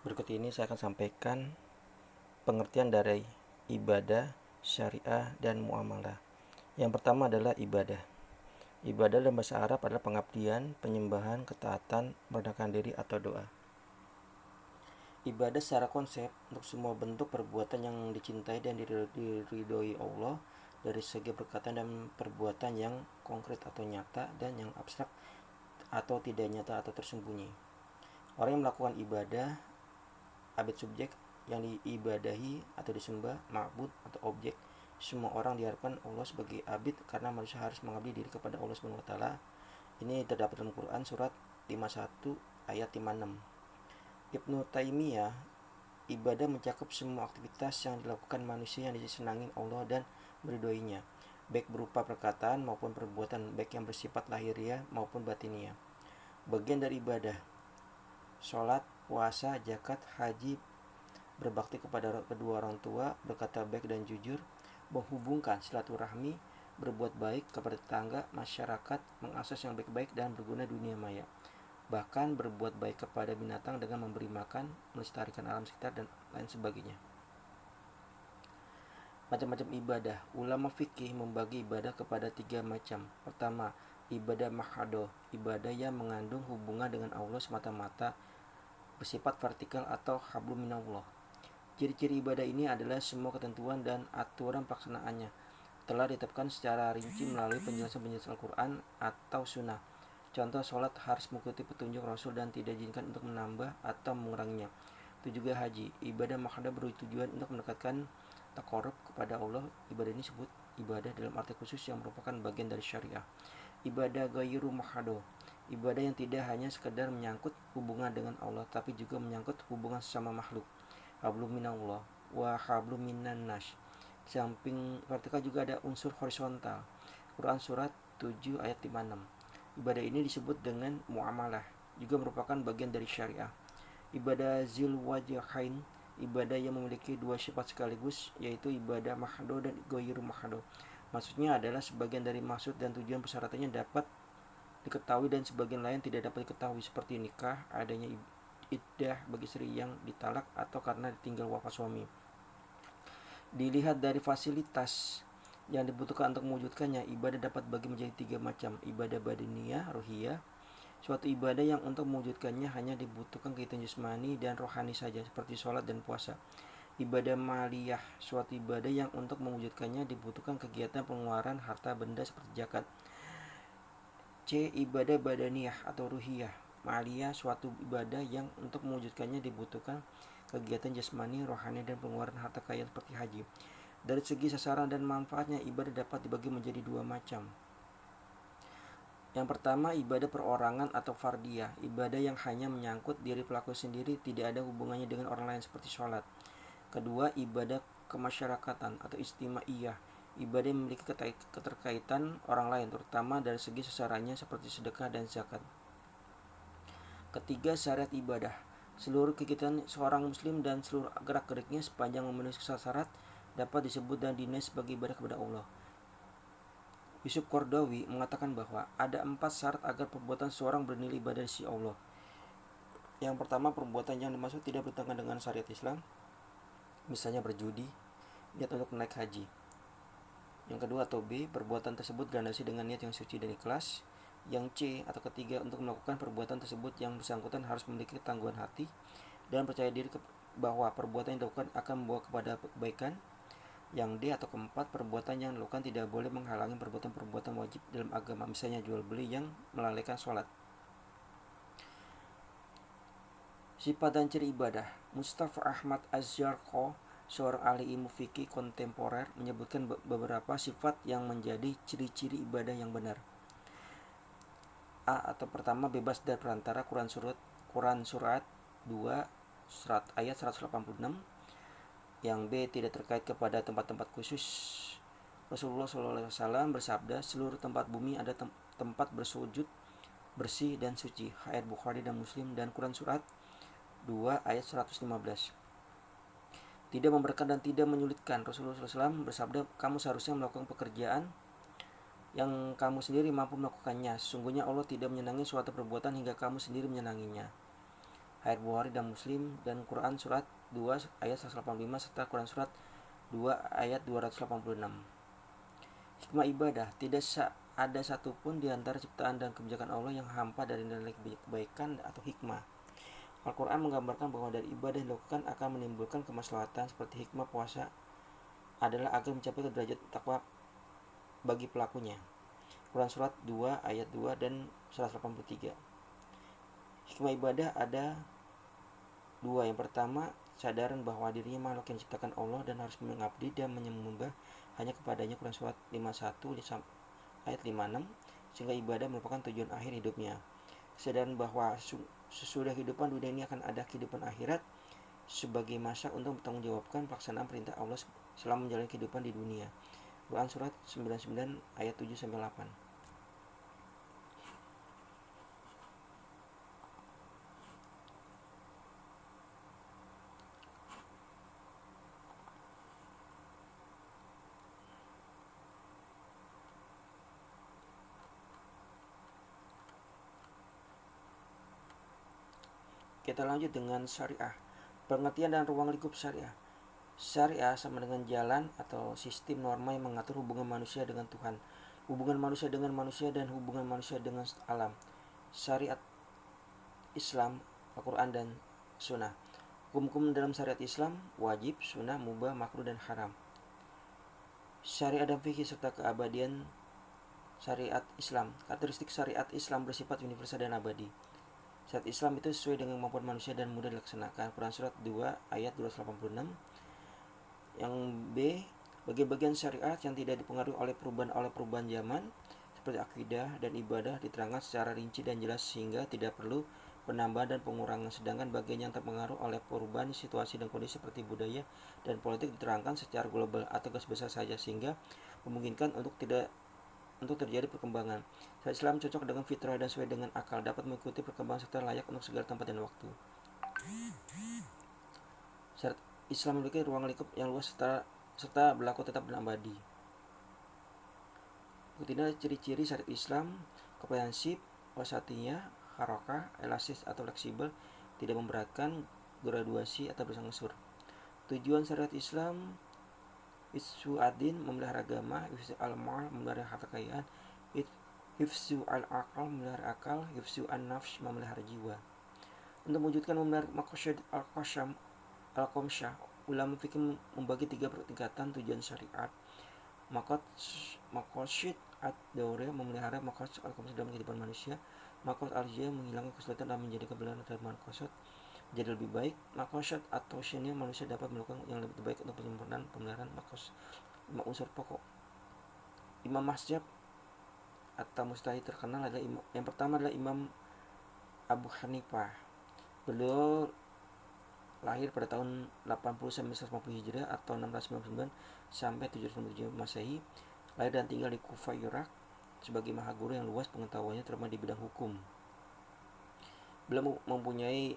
Berikut ini saya akan sampaikan pengertian dari ibadah, syariah, dan muamalah. Yang pertama adalah ibadah. Ibadah dalam bahasa Arab adalah pengabdian, penyembahan, ketaatan, merendahkan diri atau doa. Ibadah secara konsep untuk semua bentuk perbuatan yang dicintai dan diridhoi Allah dari segi perkataan dan perbuatan yang konkret atau nyata dan yang abstrak atau tidak nyata atau tersembunyi. Orang yang melakukan ibadah, abid subjek, yang diibadahi atau disembah, ma'bud atau objek. Semua orang diharapkan Allah sebagai abid karena manusia harus mengabdi diri kepada Allah Subhanahu wa taala. Ini terdapat dalam Quran surat 51 ayat 56. Ibnu Taimiyah, ibadah mencakup semua aktivitas yang dilakukan manusia yang disenangi Allah dan meridhoinya, baik berupa perkataan maupun perbuatan, baik yang bersifat lahiriah maupun batiniah. Bagian dari ibadah: sholat, puasa, zakat, haji, berbakti kepada kedua orang tua, berkata baik dan jujur, menghubungkan silaturahmi, berbuat baik kepada tetangga, masyarakat, mengakses yang baik-baik dan berguna dunia maya. Bahkan berbuat baik kepada binatang dengan memberi makan, melestarikan alam sekitar, dan lain sebagainya. Macam-macam ibadah. Ulama fikih membagi ibadah kepada 3 macam. Pertama, ibadah mahado, ibadah yang mengandung hubungan dengan Allah semata-mata, bersifat vertikal atau hablum minallah. Ciri-ciri ibadah ini adalah semua ketentuan dan aturan pelaksanaannya telah ditetapkan secara rinci melalui penjelasan-penjelasan Al-Quran atau Sunnah. Contoh, sholat harus mengikuti petunjuk Rasul dan tidak diizinkan untuk menambah atau menguranginya. Itu juga haji. Ibadah mahdoh bertujuan untuk mendekatkan taqarrub kepada Allah. Ibadah ini disebut ibadah dalam arti khusus yang merupakan bagian dari syariah. Ibadah ghairu mahdoh, ibadah yang tidak hanya sekedar menyangkut hubungan dengan Allah, tapi juga menyangkut hubungan sesama makhluk. Hablum minallah wa hablum minan nas. Samping vertikal juga ada unsur horizontal. Quran surat 7 ayat 56. Ibadah ini disebut dengan muamalah, juga merupakan bagian dari syariah. Ibadah zil wajhain, ibadah yang memiliki 2 sifat sekaligus, yaitu ibadah mahdoh dan ghairu mahdoh. Maksudnya adalah sebagian dari maksud dan tujuan persyaratannya dapat diketahui dan sebagian lain tidak dapat diketahui, seperti nikah, adanya iddah bagi istri yang ditalak atau karena ditinggal wafat suami. Dilihat dari fasilitas yang dibutuhkan untuk mewujudkannya, ibadah dapat bagi menjadi 3 macam. Ibadah badiniyah, ruhiyah, suatu ibadah yang untuk mewujudkannya hanya dibutuhkan kegiatan jasmani dan rohani saja, seperti sholat dan puasa. Ibadah maliyah, suatu ibadah yang untuk mewujudkannya dibutuhkan kegiatan pengeluaran harta benda seperti zakat. C. Ibadah badaniyah atau ruhiyah. Maliyah, suatu ibadah yang untuk mewujudkannya dibutuhkan kegiatan jasmani, rohani, dan pengeluaran harta kaya seperti haji. Dari segi sasaran dan manfaatnya, ibadah dapat dibagi menjadi 2 macam. Yang pertama, ibadah perorangan atau fardiyah, ibadah yang hanya menyangkut diri pelaku sendiri, tidak ada hubungannya dengan orang lain seperti sholat. Kedua, ibadah kemasyarakatan atau istimaiyah, ibadah yang memiliki keterkaitan orang lain, terutama dari segi sasarannya seperti sedekah dan zakat. Ketiga, syariat ibadah, seluruh kegiatan seorang muslim dan seluruh gerak-geriknya sepanjang memenuhi syarat dapat disebut dan dinilai sebagai ibadah kepada Allah. Yusuf Qaradawi mengatakan bahwa ada 4 syarat agar perbuatan seorang bernilai ibadah di sisi Allah. Yang pertama, perbuatan yang dimaksud tidak bertentangan dengan syariat Islam, misalnya berjudi, niat untuk naik haji. Yang kedua atau B, perbuatan tersebut dilandasi dengan niat yang suci dan ikhlas. Yang C atau ketiga, untuk melakukan perbuatan tersebut yang bersangkutan harus memiliki ketangguhan hati dan percaya diri bahwa perbuatan yang dilakukan akan membawa kepada kebaikan. Yang D atau keempat, perbuatan yang dilakukan tidak boleh menghalangi perbuatan-perbuatan wajib dalam agama, misalnya jual beli yang melalaikan sholat. Sifat dan ciri ibadah. Mustafa Ahmad Az-Zarqo, seorang ahli ilmu fikih kontemporer, menyebutkan beberapa sifat yang menjadi ciri-ciri ibadah yang benar. A atau pertama, bebas dari perantara. Quran surat 2 ayat 186. Yang B, tidak terkait kepada tempat-tempat khusus. Rasulullah SAW bersabda, seluruh tempat bumi ada tempat bersujud, bersih dan suci. Ayat Bukhari dan Muslim. Dan Quran surat 2 ayat 115. Tidak memberatkan dan tidak menyulitkan. Rasulullah SAW bersabda, kamu seharusnya melakukan pekerjaan yang kamu sendiri mampu melakukannya. Sesungguhnya Allah tidak menyenangi suatu perbuatan hingga kamu sendiri menyenanginya. Hadits Bukhari dan Muslim, dan Quran surat 2 ayat 185 serta Quran surat 2 ayat 286. Hikmah ibadah. Tidak ada satupun di antara ciptaan dan kebijakan Allah yang hampa dari nilai kebaikan atau hikmah. Al-Quran menggambarkan bahwa dari ibadah yang dilakukan akan menimbulkan kemaslahatan, seperti hikmah puasa adalah agar mencapai derajat takwa bagi pelakunya. Quran surat 2 ayat 2 dan 183. Hikmah ibadah ada dua. Yang pertama, kesadaran bahwa dirinya makhluk yang diciptakan Allah dan harus mengabdi dan menyembah hanya kepadanya. Quran surat 51 ayat 56. Sehingga ibadah merupakan tujuan akhir hidupnya. Kesadaran bahwa sesudah kehidupan dunia ini akan ada kehidupan akhirat sebagai masa untuk bertanggungjawabkan pelaksanaan perintah Allah selama menjalani kehidupan di dunia. Quran surat 99 ayat 7-8. Kita lanjut dengan syariah. Pengertian dan ruang lingkup syariah. Syariah sama dengan jalan atau sistem norma yang mengatur hubungan manusia dengan Tuhan, hubungan manusia dengan manusia, dan hubungan manusia dengan alam. Syariat Islam, Al-Quran dan Sunnah. Hukum-hukum dalam syariat Islam wajib, sunnah, mubah, makruh, dan haram. Syariat dan fikih serta keabadian syariat Islam. Karakteristik syariat Islam bersifat universal dan abadi. Syariat Islam itu sesuai dengan kemampuan manusia dan mudah dilaksanakan. Quran surat 2 ayat 286. Yang B, bagian-bagian syariat yang tidak dipengaruhi oleh perubahan zaman seperti akidah dan ibadah diterangkan secara rinci dan jelas sehingga tidak perlu penambahan dan pengurangan. Sedangkan bagian yang terpengaruh oleh perubahan situasi dan kondisi seperti budaya dan politik diterangkan secara global atau garis besar saja sehingga memungkinkan untuk terjadi perkembangan. Syariat Islam cocok dengan fitrah dan sesuai dengan akal, dapat mengikuti perkembangan serta layak untuk segala tempat dan waktu. Syariat Islam memiliki ruang lingkup yang luas serta berlaku tetap dan abadi. Ikuti ciri-ciri syariat Islam: komprehensif, wasatiyah, harakah, elastis atau fleksibel, tidak memberatkan, graduasi atau bersangkur. Tujuan syariat Islam: hifzu ad-din, memelihara agama; hifzu al-mal, memelihara harta kekayaan; hifzu al-aqal, memelihara akal; hifzu an-nafs, memelihara jiwa. Untuk mewujudkan memelihara maqasid al-qamsyah, ulama fikih membagi 3 tingkatan tujuan syariat. Maqasid ad-dauriyah, memelihara maqasid al-qamsyah dalam kehidupan manusia. Maqasid al-jiyah, menghilangkan kesulitan dan menjadikan kebenaran dan maqasid jadi lebih baik. Maqasid atau tausiah, manusia dapat melakukan yang lebih baik untuk penyempurnaan pemeliharaan maqasid 5 unsur pokok. Imam mazhab atau mujtahid terkenal adalah yang pertama adalah Imam Abu Hanifah. Beliau lahir pada tahun 80 sampai 150 Hijriah atau 699 sampai 797 Masehi. Lahir dan tinggal di Kufah, Irak. Sebagai maha guru yang luas pengetahuannya terutama di bidang hukum. Beliau mempunyai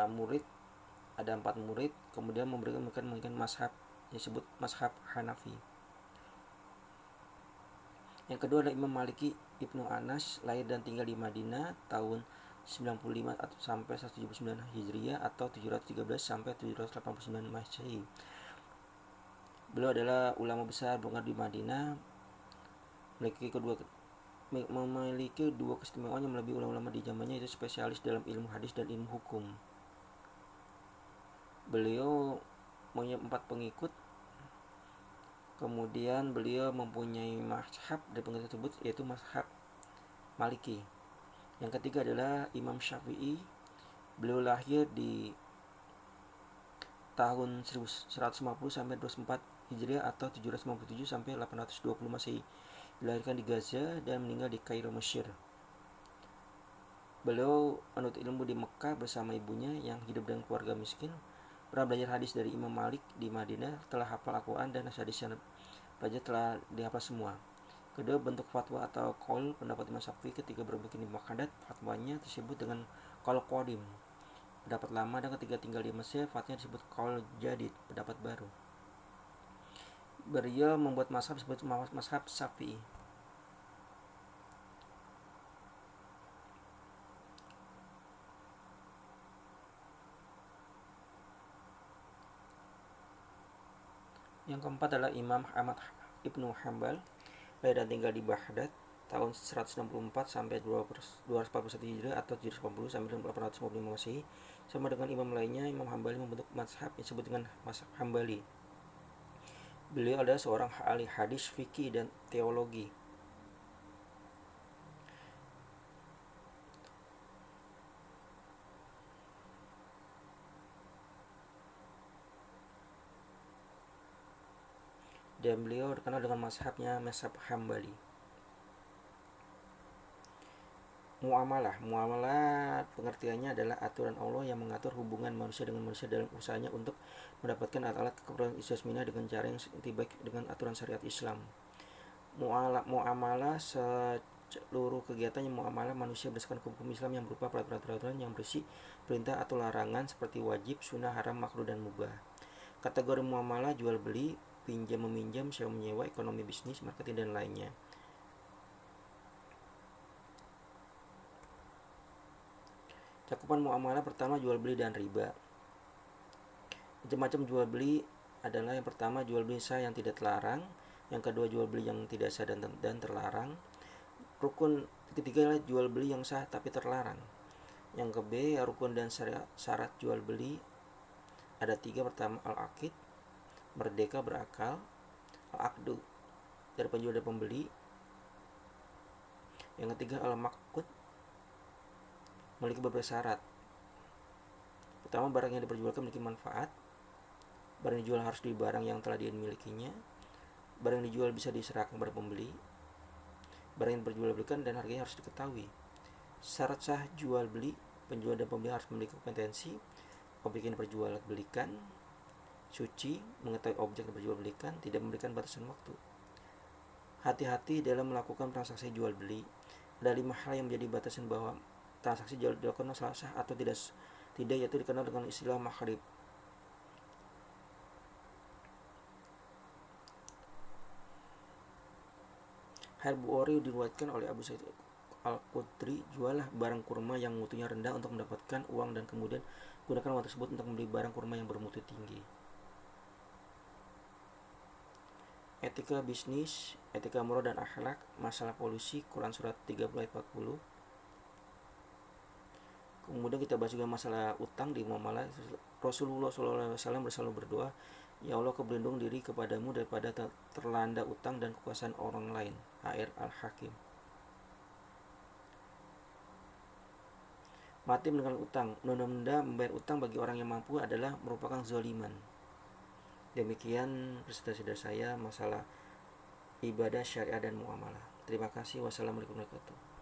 murid, ada 4 murid, kemudian memberikan mazhab yang disebut mazhab Hanafi. Yang kedua adalah Imam Maliki Ibnu Anas, lahir dan tinggal di Madinah tahun 95 sampai 179 Hijriah atau 713 sampai 789 Masehi. Beliau adalah ulama besar berpengaruh di Madinah, memiliki dua keistimewaan yang melebihi ulama-ulama di zamannya, yaitu spesialis dalam ilmu hadis dan ilmu hukum. Beliau punya 4 pengikut. Kemudian beliau mempunyai mazhab dari pengikut tersebut yaitu mazhab Maliki. Yang ketiga adalah Imam Syafi'i. Beliau lahir di tahun 1150 sampai 24 Hijriah atau 757 sampai 820 Masehi. Dilahirkan di Gaza dan meninggal di Kairo, Mesir. Beliau menuntut ilmu di Mekah bersama ibunya yang hidup dengan keluarga miskin. Pernah belajar hadis dari Imam Malik di Madinah, telah hafal Al-Quran dan hadis yang belajar telah dihafal semua. Kedua, bentuk fatwa atau qaul pendapat Imam Syafi'i ketika berbikin di Baghdad, fatwanya disebut dengan qaul qadim, pendapat lama, dan ketika tinggal di Mesir, fatwanya disebut qaul jadid, pendapat baru. Beliau membuat mazhab disebut mazhab Syafi'i. Yang keempat adalah Imam Ahmad Ibnu Hambal, lahir dan tinggal di Baghdad tahun 164 sampai 241 Hijriah atau 780 sampai 855 Masehi. Sama dengan imam lainnya, Imam Hambali membentuk mazhab yang disebut dengan mazhab Hambali. Beliau adalah seorang ahli hadis, fikih, dan teologi. Dan beliau dikenal dengan mazhabnya mazhab Hambali. Muamalah pengertiannya adalah aturan Allah yang mengatur hubungan manusia dengan manusia dalam usahanya untuk mendapatkan alat keperluan jasmani dengan cara yang baik dengan aturan syariat Islam. Muamalah seluruh kegiatannya muamalah manusia berdasarkan hukum Islam yang berupa peraturan-peraturan yang bersih perintah atau larangan seperti wajib, sunnah, haram, makruh, dan mubah. Kategori muamalah jual beli, pinjam meminjam, sewa menyewa, ekonomi bisnis, marketing, dan lainnya. Cakupan muamalah pertama jual beli dan riba. Macam-macam jual beli adalah yang pertama jual beli sah yang tidak terlarang, yang kedua jual beli yang tidak sah dan terlarang. Rukun ketiga adalah jual beli yang sah tapi terlarang. Yang ke B, rukun dan syarat jual beli ada 3. Pertama al-aqid, merdeka berakal, al-aqdu dari penjual dan pembeli. Yang ketiga al-maqud, memiliki beberapa syarat. Pertama, barang yang diperjualkan memiliki manfaat. Barang yang dijual harus di barang yang telah dimilikinya. Barang yang dijual bisa diserahkan kepada pembeli. Barang yang diperjualbelikan dan harganya harus diketahui. Syarat sah jual beli, penjual dan pembeli harus memiliki kompetensi objek yang diperjualbelikan, suci, mengetahui objek yang diperjualbelikan, tidak memberikan batasan waktu. Hati-hati dalam melakukan transaksi jual beli. Ada 5 hal yang menjadi batasan bahwa transaksi jual dilakukan sah atau tidak, yaitu dikenal dengan istilah maghrib. Bukhari diriwayatkan oleh Abu Sa'id Al-Khudri, jualah barang kurma yang mutunya rendah untuk mendapatkan uang dan kemudian gunakan uang tersebut untuk membeli barang kurma yang bermutu tinggi. Etika bisnis, etika moral dan akhlak, masalah polusi, Quran surat 30 ayat 40. Kemudian kita bahas juga masalah utang di muamalah. Rasulullah SAW selalu berdoa, ya Allah, aku berlindung diri kepadamu daripada terlanda utang dan kekuasaan orang lain. HR Al-Hakim. Mati meninggal utang. Menunda membayar utang bagi orang yang mampu adalah merupakan zaliman. Demikian presentasi dari saya masalah ibadah, syariah, dan muamalah. Terima kasih. Wassalamualaikum warahmatullahi wabarakatuh.